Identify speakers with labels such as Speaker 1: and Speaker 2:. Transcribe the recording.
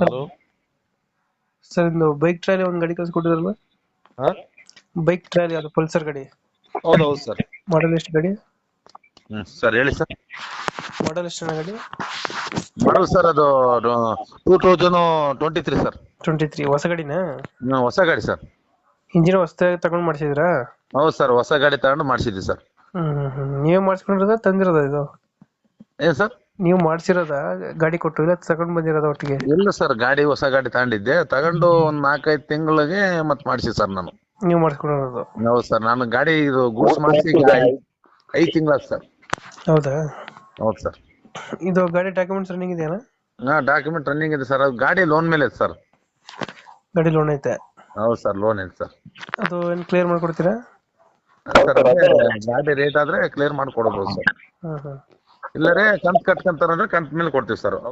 Speaker 1: Hello
Speaker 2: sir ಇದು bike trolley ಒಂದು ಗಾಡಿ ಕಳ್ಸಿಕೊಟ್ಟಿದ್ರಲ್ಲ.
Speaker 1: ಹಾ
Speaker 2: ಬೈಕ್ ಟ್ರಾಲಿ ಅದು ಪಲ್ಸರ್ ಗಾಡಿ.
Speaker 1: ಹೌದೌದು ಸರ್.
Speaker 2: ಮಾಡಲ್ ಎಷ್ಟು ಗಾಡಿ?
Speaker 1: ಸರ್ ಹೇಳಿ ಸರ್.
Speaker 2: ಮಾಡಲ್ ಎಷ್ಟು ಗಾಡಿ?
Speaker 1: ಮಾಡಲ್ ಸರ್ ಅದು 2023 ಸರ್.
Speaker 2: 23 ಹೊಸ ಗಾಡಿನಾ?
Speaker 1: ಹೊಸ ಗಾಡಿ ಸರ್.
Speaker 2: ಇಂಜಿನ್ ಹೊಸದಾಗಿ ತಗೊಂಡ್ ಮಾಡಿಸಿದ್ರಾ?
Speaker 1: ಹೌದು ಸರ್, ಹೊಸ ಗಾಡಿ ತಗೊಂಡು ಮಾಡಿಸಿದ್ವಿ ಸರ್.
Speaker 2: ನೀವೇ ಮಾಡಿಸ್ಕೊಂಡಿರೋದ ತಂದಿರೋದ ಇದು?
Speaker 1: ಏನ್ ಸರ್?
Speaker 2: ನೀವು ಮಾಡಿಸಿರೋದ ಗಾಡಿ ಕೊಟ್ಟು, ಇಲ್ಲ ತಗೊಂಡ್ ಬಂದಿರೋದ ಒಟ್ಟಿಗೆ?
Speaker 1: ಇಲ್ಲ ಸರ್, ಗಾಡಿ ಹೊಸ ಗಾಡಿ ತಗೊಂಡಿದ್ದೆ. ತಗೊಂಡು ಒಂದ್ 4-5 ತಿಂಗಳಿಗೆ ಮತ್ ಮಾಡಿಸಿ ಸರ್ ನಾನು.
Speaker 2: ನೀವು ಮಾಡಿಸ್ಕೊಂಡಿರೋದು?
Speaker 1: ಹೌದು ಸರ್, ನಾನು ಗಾಡಿ ಇದು ಗೂಡ್ಸ್ ಮಾಡಿಸಿ 5 ತಿಂಗಳಾಯ್ತು ಸರ್.
Speaker 2: ಹೌದಾ?
Speaker 1: ಹೌದು ಸರ್.
Speaker 2: ಇದು ಗಾಡಿ ಡಾಕ್ಯುಮೆಂಟ್ಸ್ ರನ್ನಿಂಗ್ ಇದೆಯಾ?
Speaker 1: ಡಾಕ್ಯುಮೆಂಟ್ ರನ್ನಿಂಗ್ ಇದೆ ಸರ್. ಅದು ಗಾಡಿ ಲೋನ್ ಮೇಲೆ ಇದೆ ಸರ್.
Speaker 2: ಗಾಡಿ ಲೋನ್ ಐತೆ?
Speaker 1: ಹೌದು ಸರ್, ಲೋನ್ ಇದೆ ಸರ್.
Speaker 2: ಅದು ಏನು ಕ್ಲಿಯರ್ ಮಾಡ್ಕೊಡ್ತೀರಾ?
Speaker 1: ಸರ್ ಅದೇ ಗಾಡಿ ರೇಟ್ ಆದ್ರೆ ಕ್ಲಿಯರ್ ಮಾಡ್ಕೊಡ್ಬೋದು ಸರ್.
Speaker 2: ಹಾಂ ಹಾಂ.
Speaker 1: ಇಲ್ಲರೇ ಕಂತ್ ಕಟ್ಕೊಂತಾರಂದ್ರೆ ಕಂತ್ ಮೇಲೆ ಕೊಡ್ತೀವಿ ಸರ್.